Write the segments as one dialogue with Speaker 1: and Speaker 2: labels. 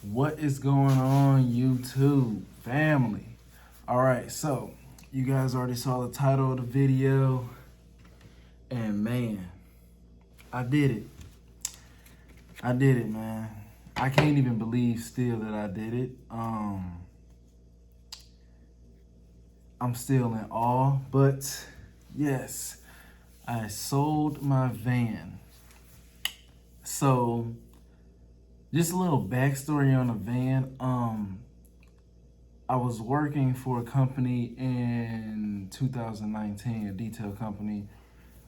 Speaker 1: What is going on, YouTube family? All right, so you guys already saw the title of the video, and man, I did it. I did it, man. I can't even believe still that I did it. I'm still in awe, but yes, I sold my van. So, just a little backstory on the van. I was working for a company in 2019, a detail company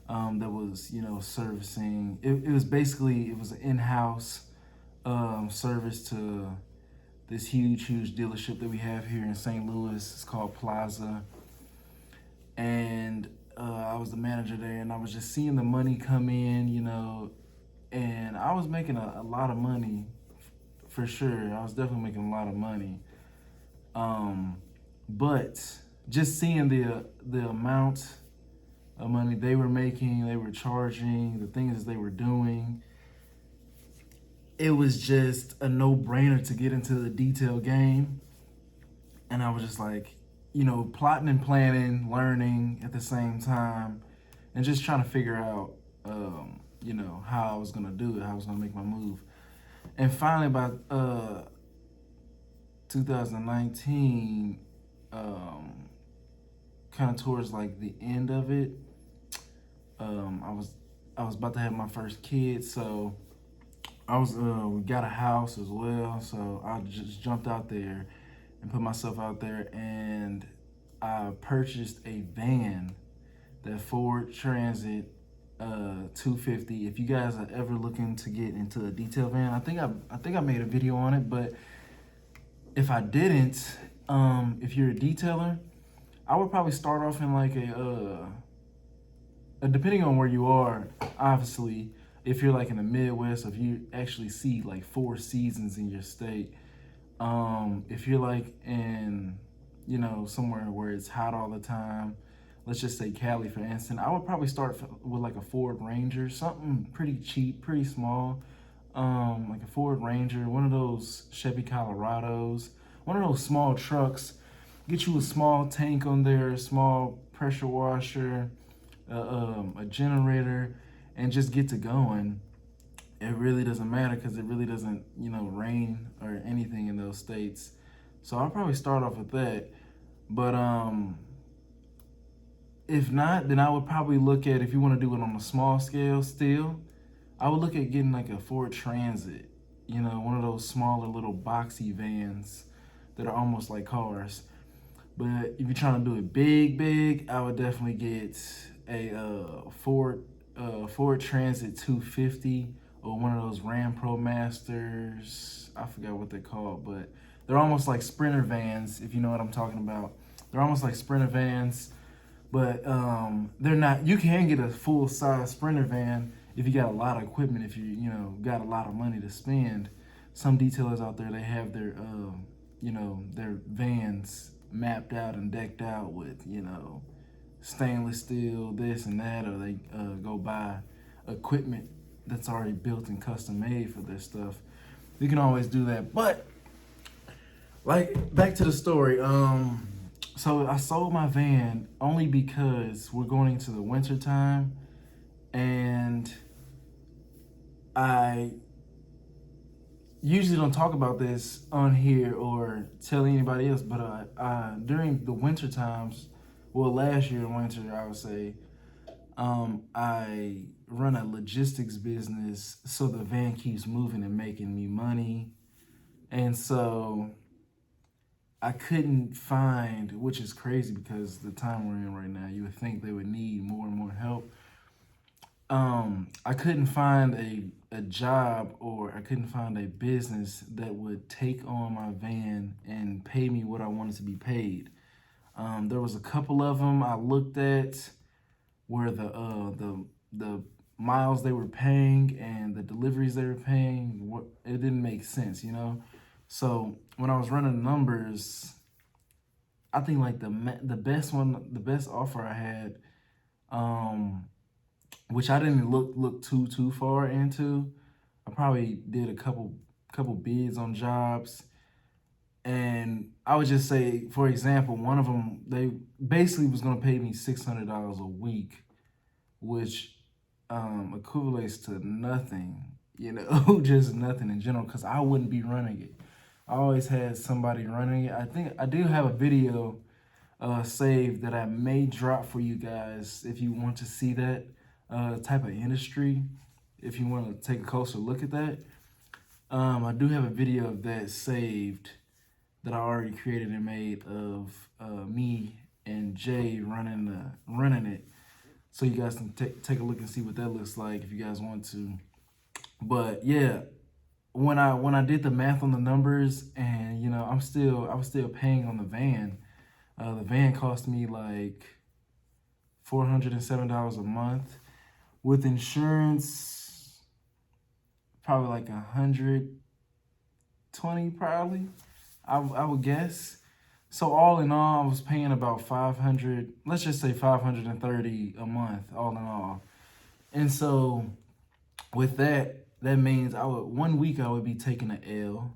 Speaker 1: that was, servicing. It was basically it was an in-house service to this huge dealership that we have here in St. Louis. It's called Plaza, and I was the manager there, and I was just seeing the money come in, and I was making a lot of money for sure. I was definitely making a lot of money. Um, but just seeing the amount of money they were making, they were charging, the things they were doing, it was just a no-brainer to get into the detail game. And I was just like, plotting and planning, learning at the same time, and just trying to figure out, how I was gonna do it, how I was gonna make my move. And finally, by 2019, kind of towards like the end of it, I was about to have my first kid, so I was we got a house as well, so I just jumped out there and put myself out there, and I purchased a van, that Ford Transit 250. If you guys are ever looking to get into a detail van, I think I made a video on it, but if I didn't, if you're a detailer, I would probably start off in like depending on where you are, obviously, if you're like in the Midwest, if you actually see like 4 seasons in your state, if you're like in, somewhere where it's hot all the time, let's just say Cali, for instance, I would probably start with like a Ford Ranger, something pretty cheap, pretty small, like a Ford Ranger, one of those Chevy Colorados, one of those small trucks. Get you a small tank on there, a small pressure washer, a generator, and just get to going. It really doesn't matter because it really doesn't, rain or anything in those states. So I'll probably start off with that. But if not, then I would probably look at, if you want to do it on a small scale still, I would look at getting like a Ford Transit, one of those smaller little boxy vans that are almost like cars. But if you're trying to do it big, I would definitely get a Ford Transit 250 or one of those Ram Pro Masters. I forgot what they're called, but they're almost like Sprinter vans, if you know what I'm talking about. They're almost like Sprinter vans, but they're not. You can get a full size Sprinter van if you got a lot of equipment. If got a lot of money to spend. Some detailers out there, they have their vans mapped out and decked out with stainless steel, this and that, or they go buy equipment that's already built and custom made for their stuff. You can always do that. But like, back to the story. So I sold my van only because we're going into the winter time, and I usually don't talk about this on here or tell anybody else, but during the winter times, well, last year in winter, I would say, I run a logistics business, so the van keeps moving and making me money. And so I couldn't find, which is crazy because the time we're in right now, you would think they would need more and more help. I couldn't find a job, or I couldn't find a business that would take on my van and pay me what I wanted to be paid. There was a couple of them I looked at where the miles they were paying and the deliveries they were paying, it didn't make sense, So when I was running the numbers, I think like the best offer I had, which I didn't look too far into. I probably did a couple bids on jobs, and I would just say, for example, one of them, they basically was gonna pay me $600 a week, which equates to nothing, just nothing in general, because I wouldn't be running it. I always had somebody running it. I think I do have a video saved that I may drop for you guys if you want to see that type of industry, if you want to take a closer look at that. I do have a video of that saved that I already created and made of me and Jay running it, so you guys can take a look and see what that looks like if you guys want to. But yeah, when I did the math on the numbers, and I was still paying on the van. The van cost me like $407 a month with insurance, probably like 120 probably. I would guess. So all in all, I was paying about 500. Let's just say 530 a month, all in all. And so with that means one week I would be taking an L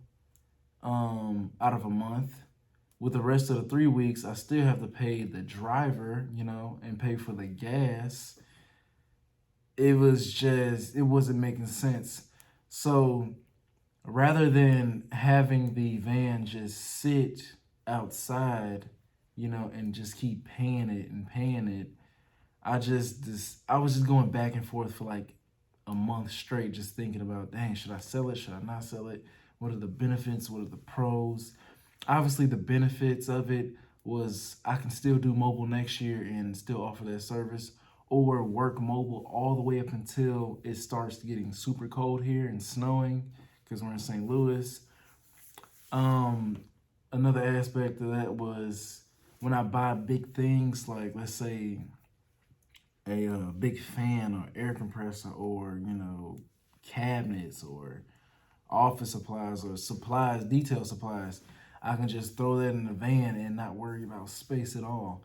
Speaker 1: out of a month. With the rest of the 3 weeks, I still have to pay the driver, and pay for the gas. It wasn't making sense. So rather than having the van just sit outside, and just keep paying it, I was just going back and forth for like a month straight, just thinking about, dang, should I sell it? Should I not sell it? What are the benefits? What are the pros? Obviously, the benefits of it was I can still do mobile next year and still offer that service, or work mobile all the way up until it starts getting super cold here and snowing, because we're in St. Louis. Another aspect of that was when I buy big things, like let's say a big fan or air compressor, or cabinets or office supplies or supplies, detail supplies, I can just throw that in the van and not worry about space at all.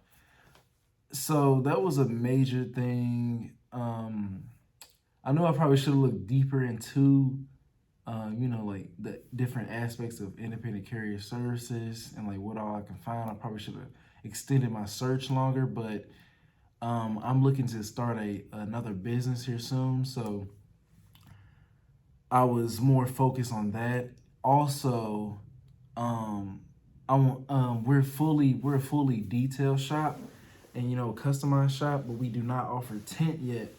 Speaker 1: So that was a major thing. I know I probably should have looked deeper into, like the different aspects of independent carrier services and like what all I can find. I probably should have extended my search longer, but I'm looking to start another business here soon. So I was more focused on that. Also, we're a fully detail shop and customized shop, but we do not offer tint yet.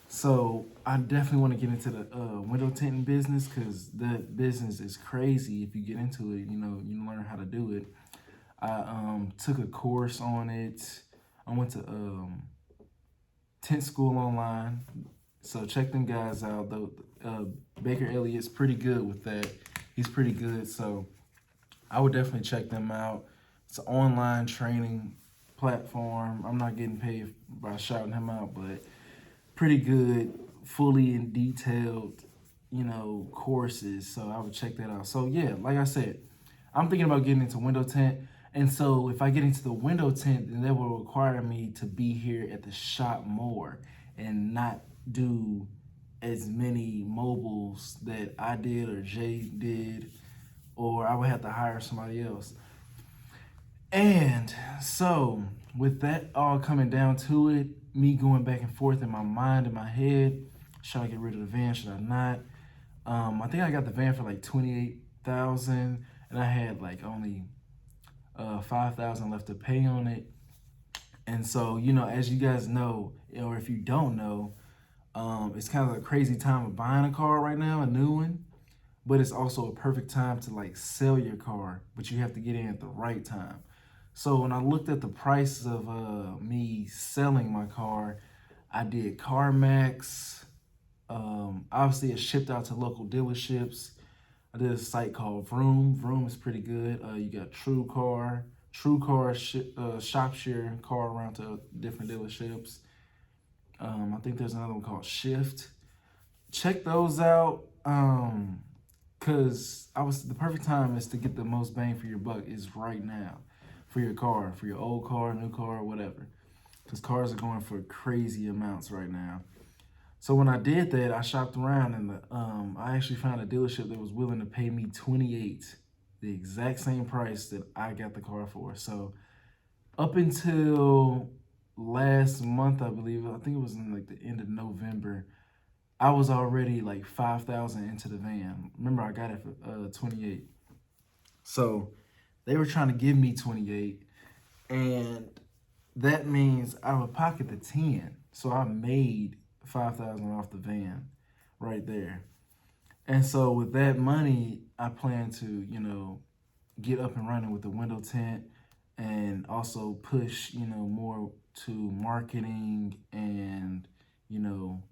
Speaker 1: So I definitely want to get into the window tinting business, because that business is crazy. If you get into it, you learn how to do it. I took a course on it. I went to tint school online. So check them guys out. Baker Elliott's pretty good with that. He's pretty good. So I would definitely check them out. It's an online training platform. I'm not getting paid by shouting him out, but pretty good, fully and detailed, courses. So I would check that out. So yeah, like I said, I'm thinking about getting into window tint. And so if I get into the window tint, then that will require me to be here at the shop more and not do as many mobiles that I did or Jay did, or I would have to hire somebody else. And so with that all coming down to it, me going back and forth in my mind, in my head, should I get rid of the van? Should I not? I think I got the van for like $28,000, and I had like only $5,000 left to pay on it. And so, as you guys know, or if you don't know, it's kind of a crazy time of buying a car right now, a new one. But it's also a perfect time to like sell your car, but you have to get in at the right time. So when I looked at the prices of me selling my car, I did CarMax. Obviously, it shipped out to local dealerships. I did a site called Vroom. Vroom is pretty good. You got TrueCar. TrueCar shops your car around to different dealerships. I think there's another one called Shift. Check those out. Cause the perfect time is to get the most bang for your buck is right now, for your car, for your old car, new car, whatever. Cause cars are going for crazy amounts right now. So when I did that, I shopped around and I actually found a dealership that was willing to pay me 28, the exact same price that I got the car for. So up until last month, I believe, I think it was in like the end of November, I was already like 5,000 into the van. Remember, I got it for 28. So they were trying to give me 28, and that means I would pocket the 10. So I made 5,000 off the van right there. And so with that money, I plan to, get up and running with the window tint and also push, more to marketing and, you know,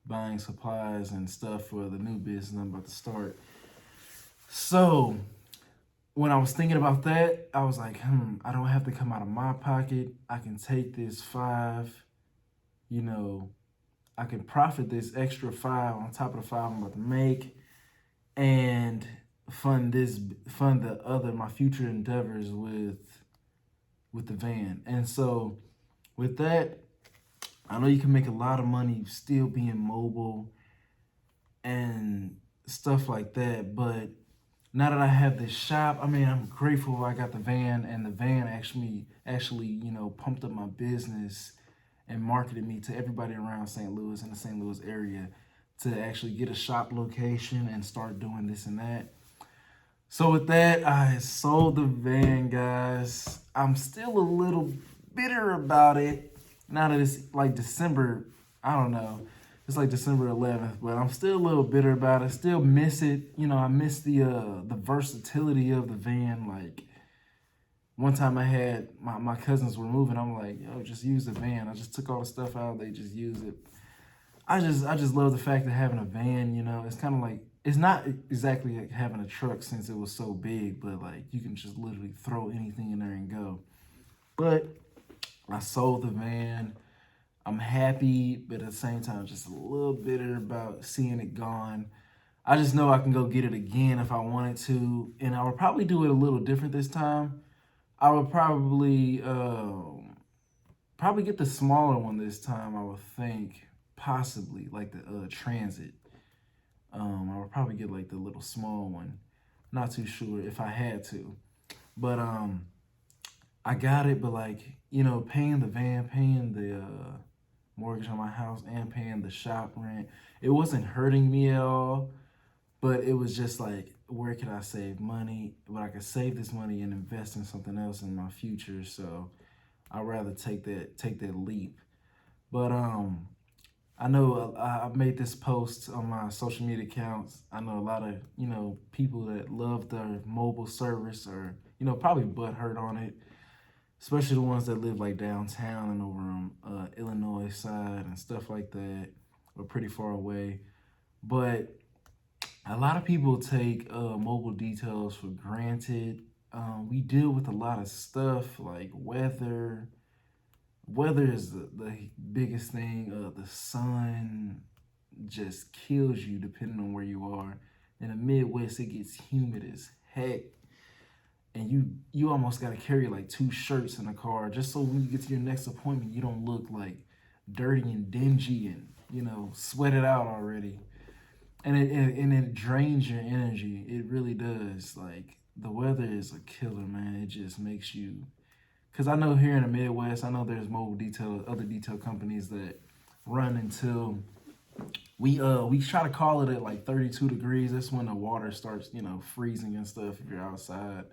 Speaker 1: buying supplies and stuff for the new business I'm about to start. So when I was thinking about that, I was like, I don't have to come out of my pocket. I can take this five, you know, I can profit this extra five on top of the five I'm about to make and fund the other, my future endeavors with the van. And so with that, I know you can make a lot of money still being mobile and stuff like that, but now that I have this shop, I mean, I'm grateful I got the van, and the van actually, pumped up my business and marketed me to everybody around St. Louis and the St. Louis area to actually get a shop location and start doing this and that. So with that, I sold the van, guys. I'm still a little bitter about it now that it's like December. I don't know. It's like December 11th, but I'm still a little bitter about it. Still miss it. I miss the versatility of the van. Like one time I had my cousins were moving. I'm like, yo, just use the van. I just took all the stuff out. They just use it. I just love the fact of having a van. It's kind of like it's not exactly like having a truck since it was so big, but like you can just literally throw anything in there and go. But I sold the van. I'm happy, but at the same time, just a little bitter about seeing it gone. I just know I can go get it again if I wanted to, and I would probably do it a little different this time. I would probably get the smaller one this time. I would think possibly like the Transit. I would probably get like the little small one. Not too sure if I had to, but I got it. But like paying the van, paying the mortgage on my house, and paying the shop rent, it wasn't hurting me at all. But it was just like, where could I save money? But I could save this money and invest in something else in my future. So I'd rather take that leap. But I know I've made this post on my social media accounts. I know a lot of people that love their mobile service or probably butthurt on it, especially the ones that live like downtown and over on Illinois side and stuff like that, or pretty far away. But a lot of people take mobile details for granted. We deal with a lot of stuff like weather. Weather is the biggest thing. The sun just kills you depending on where you are. In the Midwest, it gets humid as heck, and you almost got to carry like two shirts in the car just so when you get to your next appointment, you don't look like dirty and dingy and sweated out already. And it drains your energy. It really does. Like the weather is a killer, man. It just makes you. Because I know here in the Midwest, I know there's other detail companies that run until we try to call it at like 32 degrees. That's when the water starts, freezing and stuff if you're outside.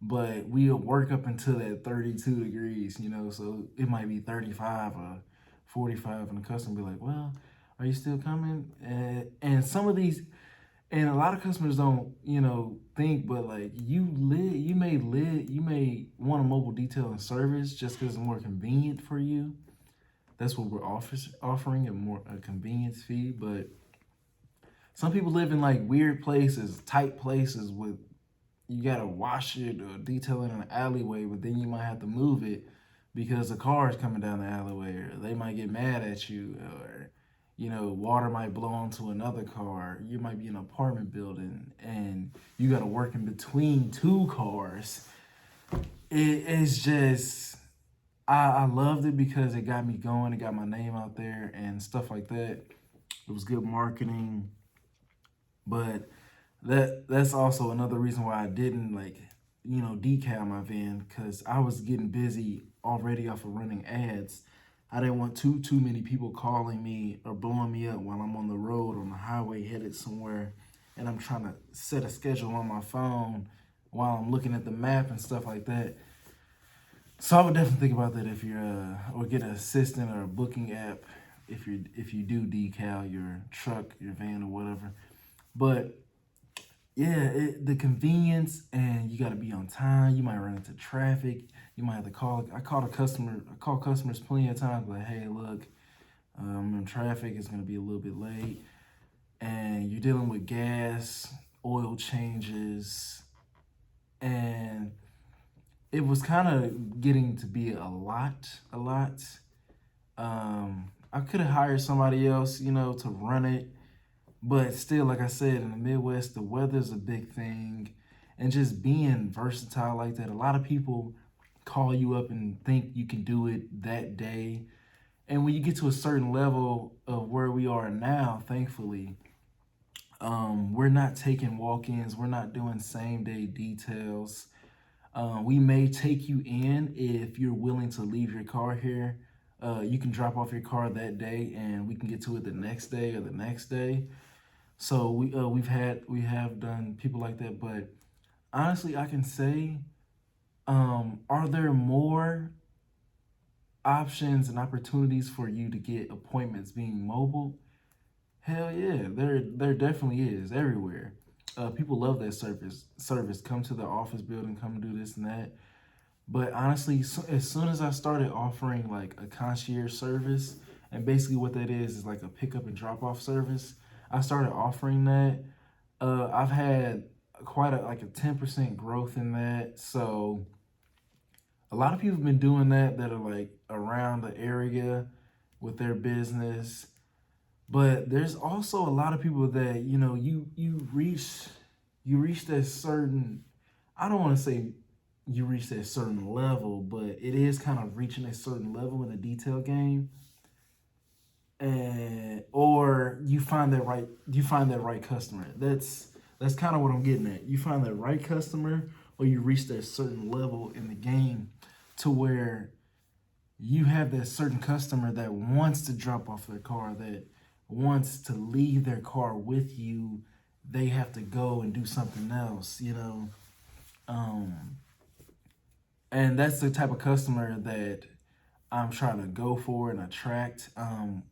Speaker 1: But we'll work up until that 32 degrees, so it might be 35 or 45, and the customer be like, well, are you still coming? And some of these, and a lot of customers don't, think, but like you may want a mobile detailing service just because it's more convenient for you. That's what we're offering a convenience fee. But some people live in like weird places, tight places with you gotta wash it or detail it in an alleyway, but then you might have to move it because the car is coming down the alleyway, or they might get mad at you, or water might blow onto another car. You might be in an apartment building and you got to work in between two cars. It's just, I loved it because it got me going. It got my name out there and stuff like that. It was good marketing, but that's also another reason why I didn't like decal my van because I was getting busy already off of running ads. I didn't want too many people calling me or blowing me up while I'm on the road on the highway headed somewhere, and I'm trying to set a schedule on my phone while I'm looking at the map and stuff like that. So I would definitely think about that if you're or get an assistant or a booking app if you do decal your truck, your van, or whatever. But yeah, the convenience and you got to be on time. You might run into traffic. You might have to call. I called a customer. I call customers plenty of times like, hey, look, I'm in traffic. It's gonna be a little bit late, and you're dealing with gas, oil changes, and it was kind of getting to be a lot. I could have hired somebody else, to run it, but still, like I said, in the Midwest, the weather's a big thing, and just being versatile like that. A lot of people call you up and think you can do it that day, and when you get to a certain level of where we are now, thankfully, we're not taking walk-ins. We're not doing same-day details. We may take you in if you're willing to leave your car here. You can drop off your car that day, and we can get to it the next day or the next day. So we have done people like that, but honestly, I can say, are there more options and opportunities for you to get appointments being mobile? Hell yeah, there definitely is everywhere. People love that service. Come to the office building, come do this and that. But honestly, as soon as I started offering like a concierge service, and basically what that is like a pickup and drop off service, I started offering that. I've had quite a 10% growth in that. So a lot of people have been doing that are like around the area with their business. But there's also a lot of people that you reach that certain, I don't want to say you reach that certain level, but it is kind of reaching a certain level in the detail game, and or you find that right customer. That's kind of what I'm getting at. You find that right customer, or you reach that certain level in the game to where you have that certain customer that wants to drop off their car, that wants to leave their car with you. They have to go and do something else. Um, and that's the type of customer that I'm trying to go for and attract. When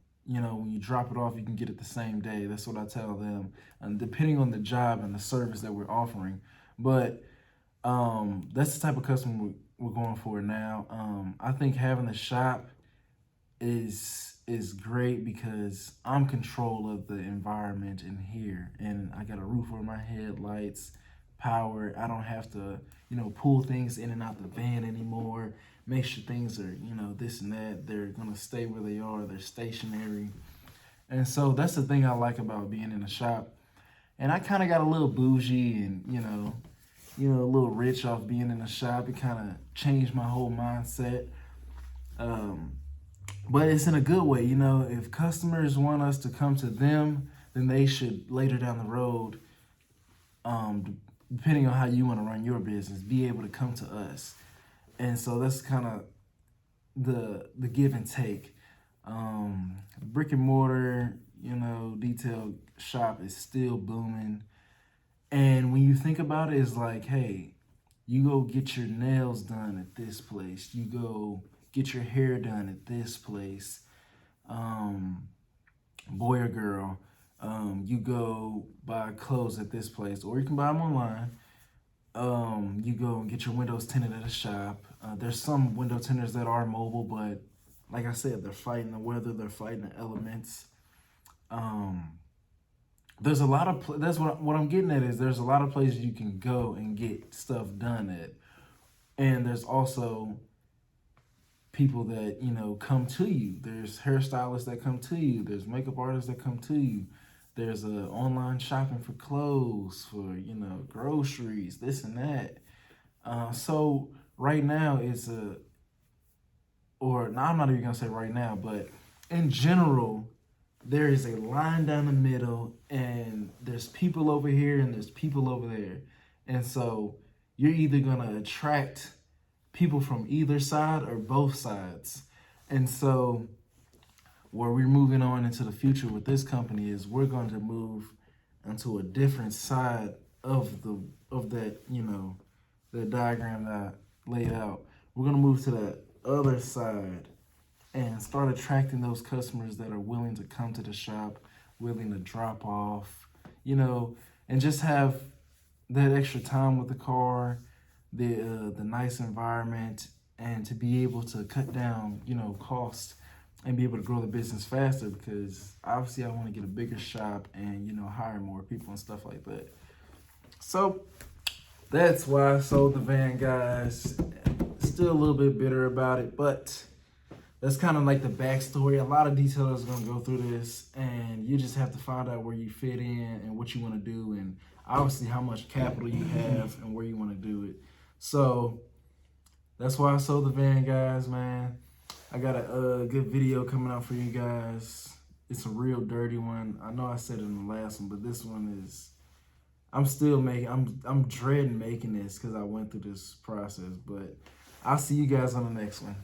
Speaker 1: you drop it off, you can get it the same day. That's what I tell them, and depending on the job and the service that we're offering. But that's the type of customer we're going for now. I think having a shop is great because I'm control of the environment in here, and I got a roof over my head, lights, power. I don't have to pull things in and out the van anymore. Make sure things are this and that. They're gonna stay where they are. They're stationary, and so that's the thing I like about being in a shop. And I kind of got a little bougie and a little rich off being in a shop. It kind of changed my whole mindset. Um, but it's in a good way. If customers want us to come to them, then they should later down the road, um, depending on how you want to run your business, be able to come to us. And so that's kind of the give and take. Brick and mortar, detail shop is still booming. And when you think about it, it's like, hey, you go get your nails done at this place. You go get your hair done at this place. Um, Boy or girl, you go buy clothes at this place, or you can buy them online. You go and get your windows tinted at a shop. There's some window tinters that are mobile, but like I said, they're fighting the weather, they're fighting the elements. Um, there's a lot of that's what I'm getting at is there's a lot of places you can go and get stuff done at, and there's also people that come to you. There's hairstylists that come to you. There's makeup artists that come to you. There's online shopping for clothes, for groceries, this and that. So right now or no, I'm not even gonna say right now, but in general, there is a line down the middle, and there's people over here and there's people over there. And so you're either gonna attract people from either side or both sides. And so where we're moving on into the future with this company is we're going to move into a different side of that, the diagram that I laid out. We're gonna move to that other side and start attracting those customers that are willing to come to the shop, willing to drop off, and just have that extra time with the car, the nice environment, and to be able to cut down, cost and be able to grow the business faster, because obviously I want to get a bigger shop and hire more people and stuff like that. So that's why I sold the van, guys. Still a little bit bitter about it, but that's kind of like the backstory. A lot of detailers are going to go through this, and you just have to find out where you fit in and what you want to do, and obviously how much capital you have and where you want to do it. So that's why I sold the van, guys, man. I got a good video coming out for you guys. It's a real dirty one. I know I said it in the last one, but this one is, I'm dreading making this because I went through this process, but I'll see you guys on the next one.